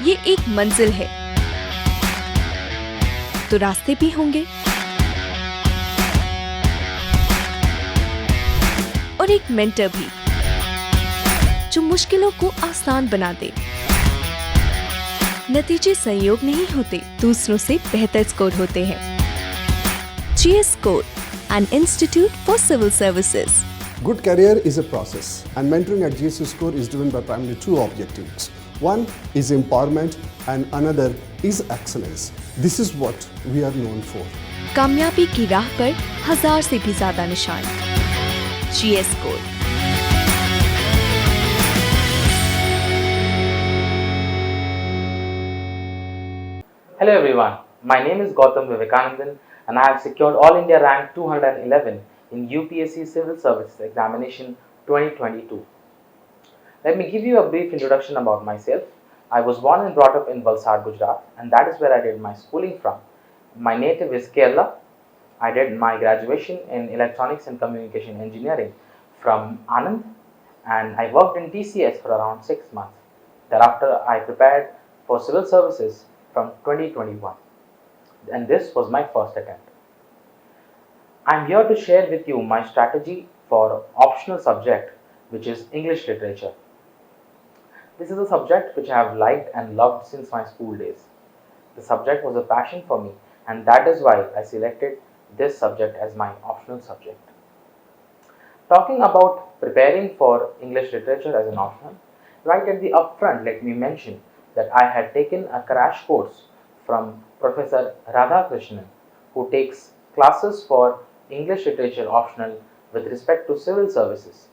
ये एक मंजिल है तो रास्ते भी होंगे और एक मेंटर भी जो मुश्किलों को आसान बना दे। नतीजे संयोग नहीं होते, दूसरों से बेहतर स्कोर होते हैं। GS Score, an institute for civil services. Good career is a process, and mentoring at GS Score is driven by primarily two objectives. One is empowerment and another is excellence. This is what we are known for. कामयाबी की राह पर 1000 से भी ज्यादा निशान। GS Score। Hello everyone, my name is Gautam Vivekanandan and I have secured All India rank 211 in UPSC Civil Services Examination 2022. Let me give you a brief introduction about myself. I was born and brought up in Valsad, Gujarat, and that is where I did my schooling from. My native is Kerala. I did my graduation in Electronics and Communication Engineering from Anand, and I worked in TCS for around 6 months. Thereafter, I prepared for civil services from 2021, and this was my first attempt. I am here to share with you my strategy for optional subject, which is English literature. This is a subject which I have liked and loved since my school days. The subject was a passion for me, and that is why I selected this subject as my optional subject. Talking about preparing for English literature as an optional, right at the upfront, let me mention that I had taken a crash course from Professor Radhakrishnan, who takes classes for English literature optional with respect to civil services.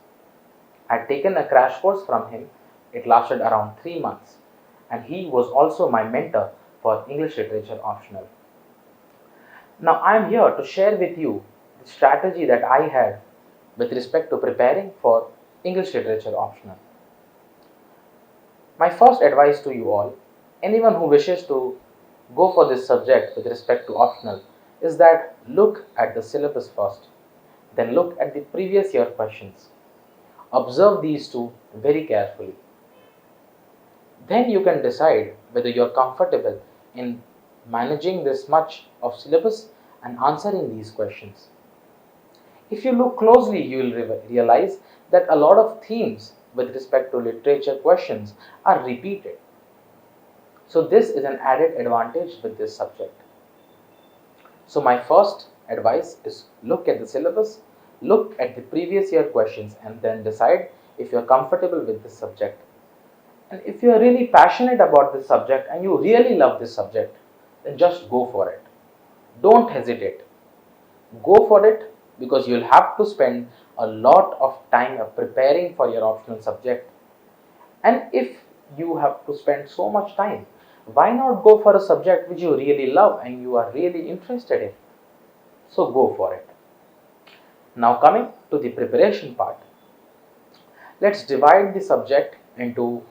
I had taken a crash course from him. It lasted around 3 months, and he was also my mentor for English literature optional. Now I am here to share with you the strategy that I had with respect to preparing for English literature optional. My first advice to you all, anyone who wishes to go for this subject with respect to optional, is that look at the syllabus first, then look at the previous year questions. Observe these two very carefully. Then you can decide whether you are comfortable in managing this much of syllabus and answering these questions. If you look closely, you will realize that a lot of themes with respect to literature questions are repeated. So this is an added advantage with this subject. So my first advice is look at the syllabus, look at the previous year questions, and then decide if you are comfortable with this subject. And if you are really passionate about this subject and you really love this subject, then just go for it. Don't hesitate. Go for it, because you will have to spend a lot of time preparing for your optional subject. And if you have to spend so much time, why not go for a subject which you really love and you are really interested in? So go for it. Now coming to the preparation part, let's divide the subject into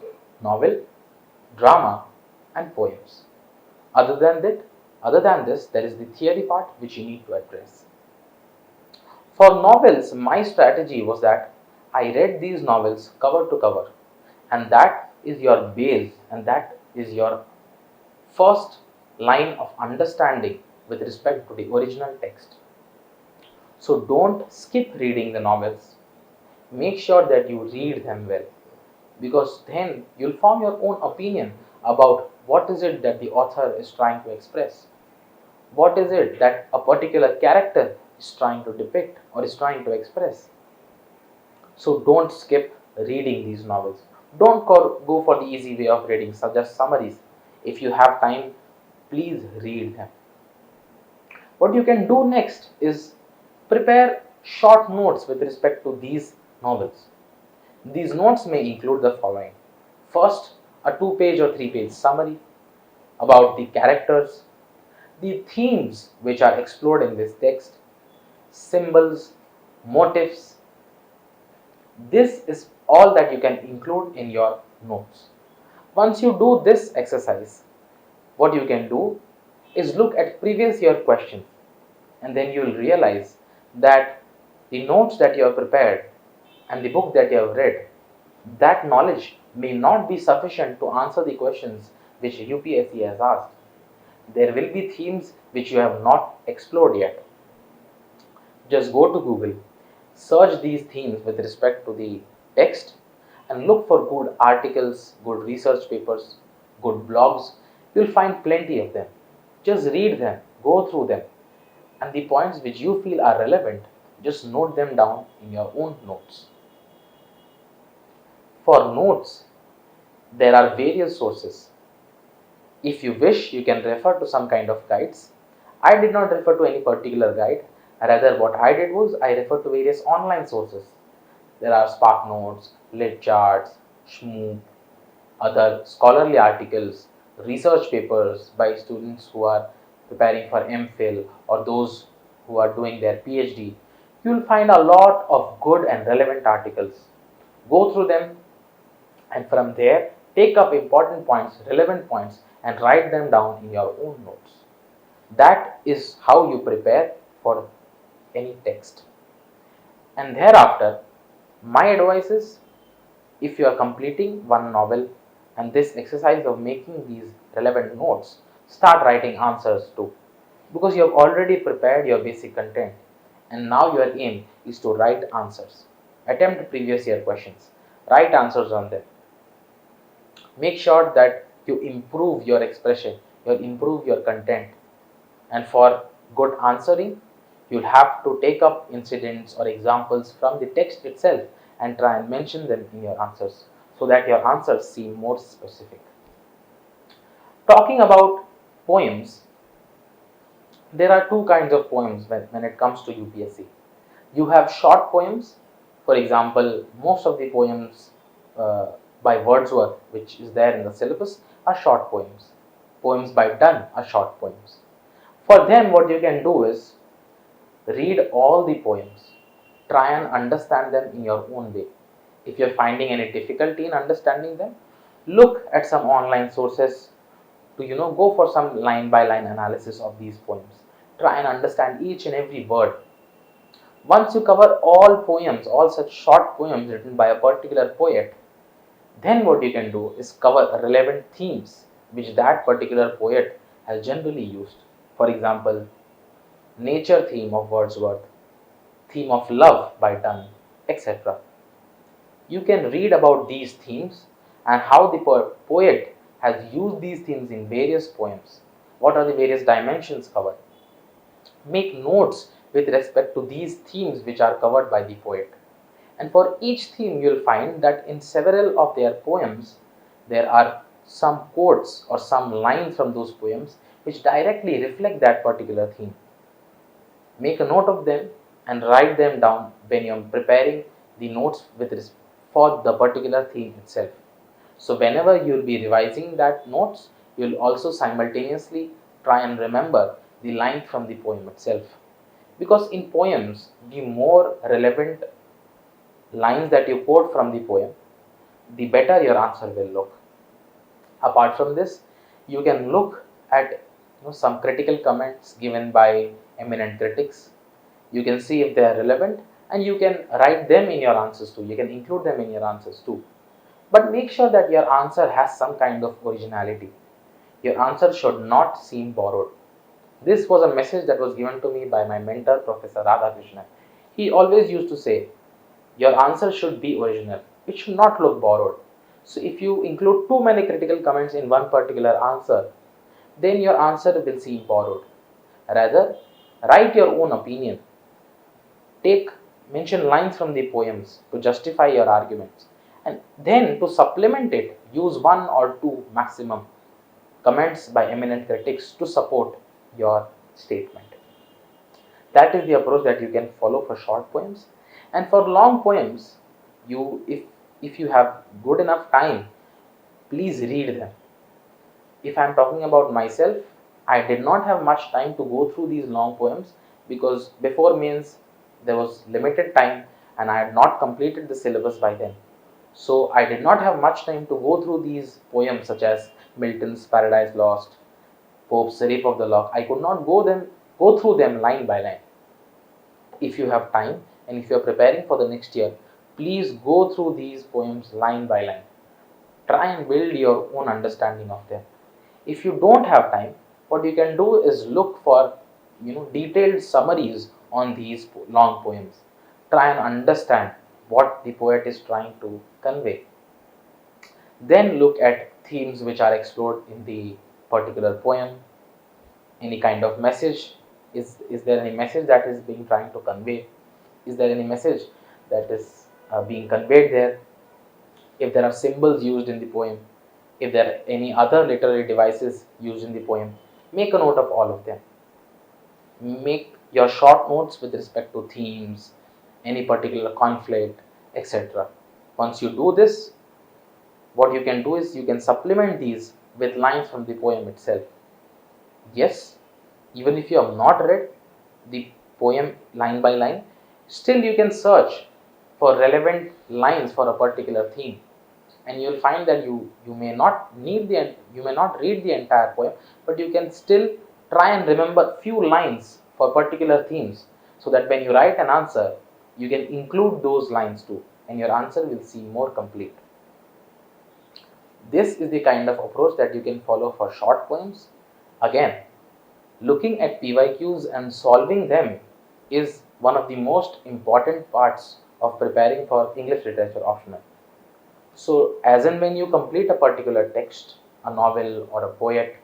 novel, drama and poems. Other than this, there is the theory part which you need to address. For novels, my strategy was that I read these novels cover to cover, and that is your base and that is your first line of understanding with respect to the original text. So don't skip reading the novels. Make sure that you read them well, because then you'll form your own opinion about what is it that the author is trying to express. What is it that a particular character is trying to depict or is trying to express. So don't skip reading these novels. Don't go for the easy way of reading, just summaries. If you have time, please read them. What you can do next is prepare short notes with respect to these novels. These notes may include the following. First, a 2-page or 3-page summary about the characters, the themes which are explored in this text, symbols, motifs. This is all that you can include in your notes. Once you do this exercise, what you can do is look at previous year questions, and then you will realize that the notes that you have prepared and the book that you have read, that knowledge may not be sufficient to answer the questions which UPSC has asked. There will be themes which you have not explored yet. Just go to Google, search these themes with respect to the text, and look for good articles, good research papers, good blogs. You'll find plenty of them. Just read them, go through them, and the points which you feel are relevant, just note them down in your own notes. For notes, there are various sources. If you wish, you can refer to some kind of guides. I did not refer to any particular guide. Rather, what I did was I referred to various online sources. There are Spark Notes, Lit Charts, Shmoop, other scholarly articles, research papers by students who are preparing for MPhil or those who are doing their PhD. You will find a lot of good and relevant articles. Go through them, and from there take up important points, relevant points, and write them down in your own notes. That is how you prepare for any text. And thereafter, my advice is, if you are completing one novel and this exercise of making these relevant notes, start writing answers too, because you have already prepared your basic content and now your aim is to write answers. Attempt previous year questions, write answers on them. Make sure that you improve your expression, you improve your content, and for good answering, you'll have to take up incidents or examples from the text itself and try and mention them in your answers so that your answers seem more specific. Talking about poems, there are two kinds of poems when it comes to UPSC. You have short poems. For example, most of the poems by Wordsworth, which is there in the syllabus, are short poems. Poems by Donne are short poems. For them, what you can do is read all the poems, try and understand them in your own way. If you're finding any difficulty in understanding them, look at some online sources to go for some line by line analysis of these poems. Try and understand each and every word. Once you cover all poems, all such short poems written by a particular poet, then what you can do is cover relevant themes which that particular poet has generally used. For example, nature theme of Wordsworth, theme of love by Donne, etc. You can read about these themes and how the poet has used these themes in various poems. What are the various dimensions covered? Make notes with respect to these themes which are covered by the poet. And for each theme, you will find that in several of their poems, there are some quotes or some lines from those poems which directly reflect that particular theme. Make a note of them and write them down when you are preparing the notes for the particular theme itself. So whenever you will be revising that notes, you will also simultaneously try and remember the line from the poem itself. Because in poems, the more relevant lines that you quote from the poem, the better your answer will look. Apart from this, you can look at some critical comments given by eminent critics. You can see if they are relevant and you can write them in your answers too. You can include them in your answers too. But make sure that your answer has some kind of originality. Your answer should not seem borrowed. This was a message that was given to me by my mentor, Professor Radhakrishnan. He always used to say, your answer should be original. It should not look borrowed. So if you include too many critical comments in one particular answer, then your answer will seem borrowed. Rather, write your own opinion. Mention lines from the poems to justify your arguments. And then to supplement it, use one or two maximum comments by eminent critics to support your statement. That is the approach that you can follow for short poems. And for long poems, if you have good enough time, please read them. If I am talking about myself, I did not have much time to go through these long poems because before means there was limited time and I had not completed the syllabus by then. So I did not have much time to go through these poems such as Milton's Paradise Lost, Pope's Rape of the Lock. I could not go through them line by line. If you have time and if you are preparing for the next year, please go through these poems line by line. Try and build your own understanding of them. If you don't have time, what you can do is look for detailed summaries on these long poems. Try and understand what the poet is trying to convey. Then look at themes which are explored in the particular poem. Any kind of message, is there any message that is being trying to convey? Is there any message that is being conveyed there? If there are symbols used in the poem, if there are any other literary devices used in the poem, make a note of all of them. Make your short notes with respect to themes, any particular conflict, etc. Once you do this, what you can do is you can supplement these with lines from the poem itself. Yes, even if you have not read the poem line by line, still you can search for relevant lines for a particular theme, and you will find that you may not read the entire poem, but you can still try and remember few lines for particular themes, so that when you write an answer, you can include those lines too, and your answer will seem more complete. This is the kind of approach that you can follow for short poems. Again, looking at PYQs and solving them is one of the most important parts of preparing for English literature optional. So, as and when you complete a particular text, a novel or a poet,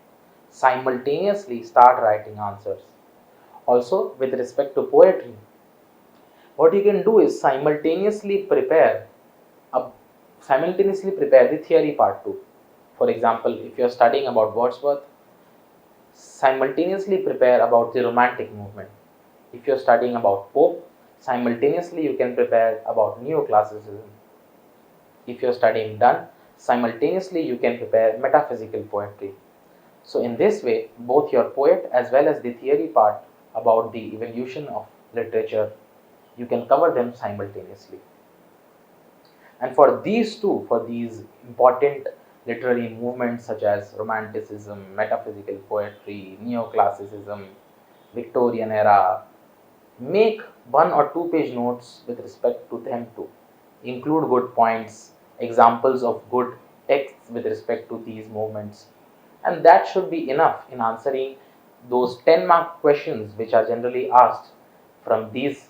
simultaneously start writing answers. Also, with respect to poetry, what you can do is a, simultaneously prepare the theory part too. For example, if you are studying about Wordsworth, simultaneously prepare about the Romantic movement. If you are studying about Pope, simultaneously you can prepare about Neoclassicism. If you are studying Donne, simultaneously you can prepare metaphysical poetry. So in this way, both your poet as well as the theory part about the evolution of literature, you can cover them simultaneously. And for these important literary movements such as Romanticism, metaphysical poetry, Neoclassicism, Victorian era, make 1 or 2 page notes with respect to them too. Include good points, examples of good texts with respect to these movements, and that should be enough in answering those 10-mark questions which are generally asked from these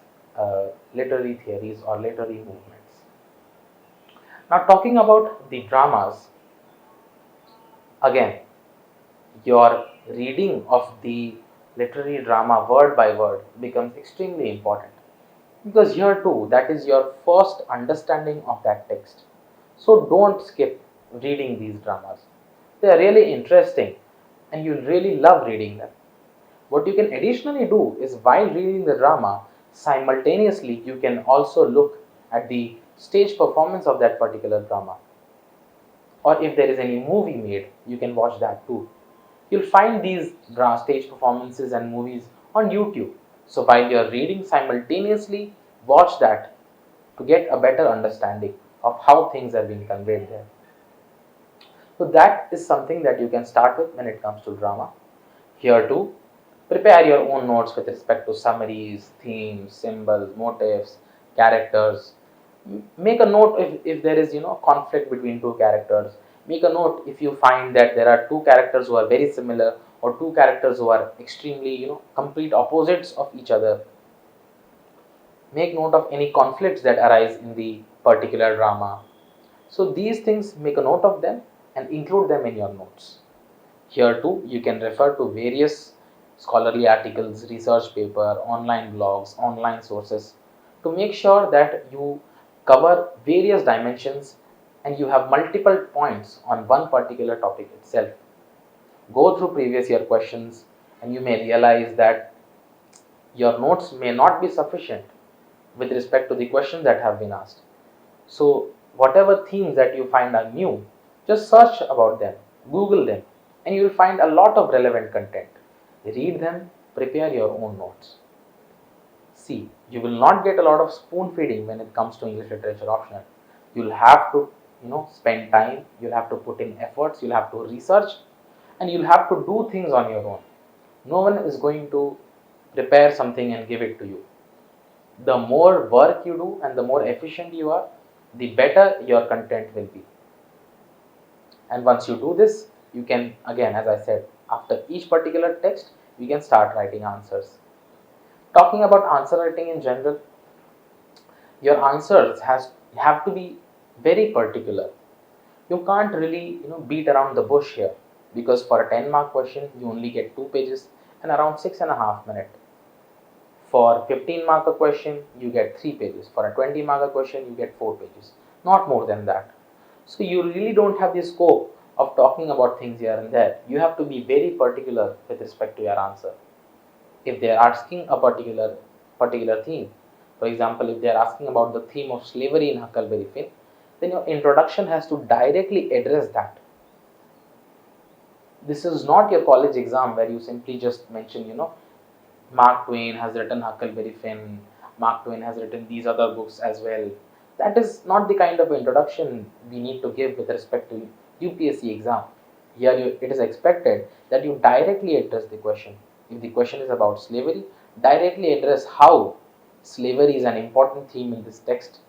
literary theories or literary movements. Now, talking about the dramas, again, your reading of the literary drama word by word becomes extremely important, because here too, that is your first understanding of that text. So don't skip reading these dramas. They are really interesting and you'll really love reading them. What you can additionally do is, while reading the drama, simultaneously you can also look at the stage performance of that particular drama. Or if there is any movie made, you can watch that too. You'll find these stage performances and movies on YouTube. So while you're reading, simultaneously watch that to get a better understanding of how things are being conveyed there. So that is something that you can start with when it comes to drama. Here too, prepare your own notes with respect to summaries, themes, symbols, motifs, characters. Make a note if there is conflict between two characters. Make a note if you find that there are two characters who are very similar, or two characters who are extremely complete opposites of each other. Make note of any conflicts that arise in the particular drama. So these things, make a note of them and include them in your notes. Here too, you can refer to various scholarly articles, research paper, online blogs, online sources, to make sure that you cover various dimensions and you have multiple points on one particular topic itself. Go through previous year questions and you may realize that your notes may not be sufficient with respect to the questions that have been asked. So whatever themes that you find are new, just search about them, Google them, and you will find a lot of relevant content. Read them, prepare your own notes. See, you will not get a lot of spoon feeding when it comes to English literature optional. You'll have to, spend time, you'll have to put in efforts, you'll have to research, and you'll have to do things on your own. No one is going to prepare something and give it to you. The more work you do and the more efficient you are, the better your content will be. And once you do this, you can, again, as I said, after each particular text, you can start writing answers. Talking about answer writing in general, your answers have to be very particular. You can't really beat around the bush here, because for a 10-mark question you only get 2 pages and around 6.5 minutes. For 15-mark a question you get 3 pages. For a 20-mark a question you get 4 pages, not more than that. So you really don't have the scope of talking about things here and there. You have to be very particular with respect to your answer. If they are asking a particular theme, for example, if they are asking about the theme of slavery in Huckleberry Finn, then your introduction has to directly address that. This is not your college exam where you simply just mention, Mark Twain has written Huckleberry Finn, Mark Twain has written these other books as well. That is not the kind of introduction we need to give with respect to UPSC exam. Here it is expected that you directly address the question. If the question is about slavery, directly address how slavery is an important theme in this text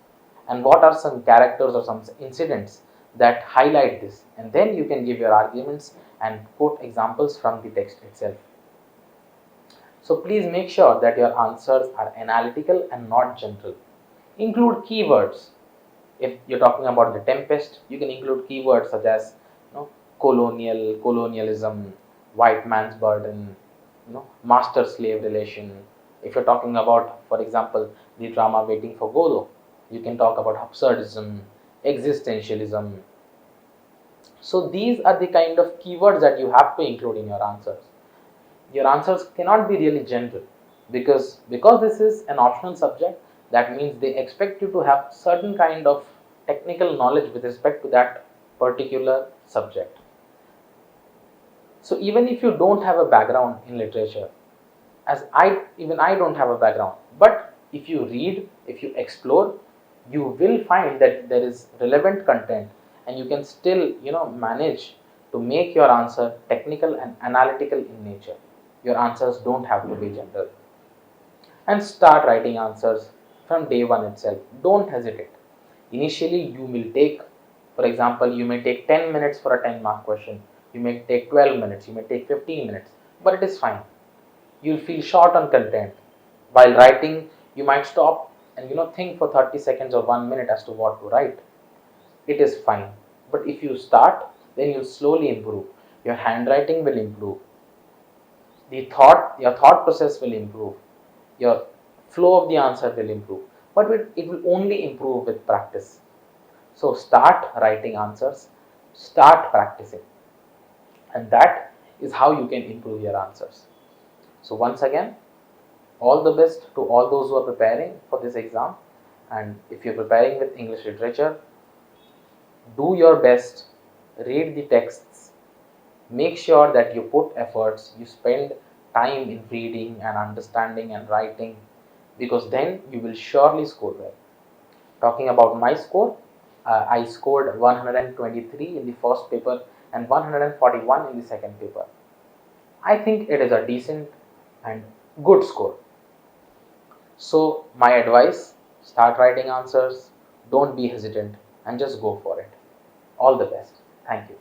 and what are some characters or some incidents that highlight this, and then you can give your arguments and quote examples from the text itself. So please make sure that your answers are analytical and not general. Include keywords. If you're talking about the Tempest, you can include keywords such as colonialism, white man's burden, master-slave relation. If you're talking about, for example, the drama Waiting for Godot, you can talk about absurdism, existentialism. So these are the kind of keywords that you have to include in your answers. Your answers cannot be really general, because this is an optional subject. That means they expect you to have certain kind of technical knowledge with respect to that particular subject. So even if you don't have a background in literature, as even I don't have a background, but if you read, if you explore, you will find that there is relevant content, and you can still manage to make your answer technical and analytical in nature. Your answers don't have to be general. And start writing answers from day one itself. Don't hesitate. Initially you will take, for example, you may take 10 minutes for a 10-mark question, you may take 12 minutes, you may take 15 minutes, but it is fine. You'll feel short on content. While writing, you might stop and think for 30 seconds or 1 minute as to what to write. It is fine. But if you start, then you'll slowly improve. Your handwriting will improve. Your thought process will improve. Your flow of the answer will improve. But it will only improve with practice. So start writing answers, start practicing. And that is how you can improve your answers. So once again, all the best to all those who are preparing for this exam. And if you're preparing with English literature, do your best, read the texts, make sure that you put efforts, you spend time in reading and understanding and writing, because then you will surely score well. Talking about my score, I scored 123 in the first paper and 141 in the second paper. I think it is a decent and good score. So my advice, start writing answers, don't be hesitant, and just go for it. All the best. Thank you.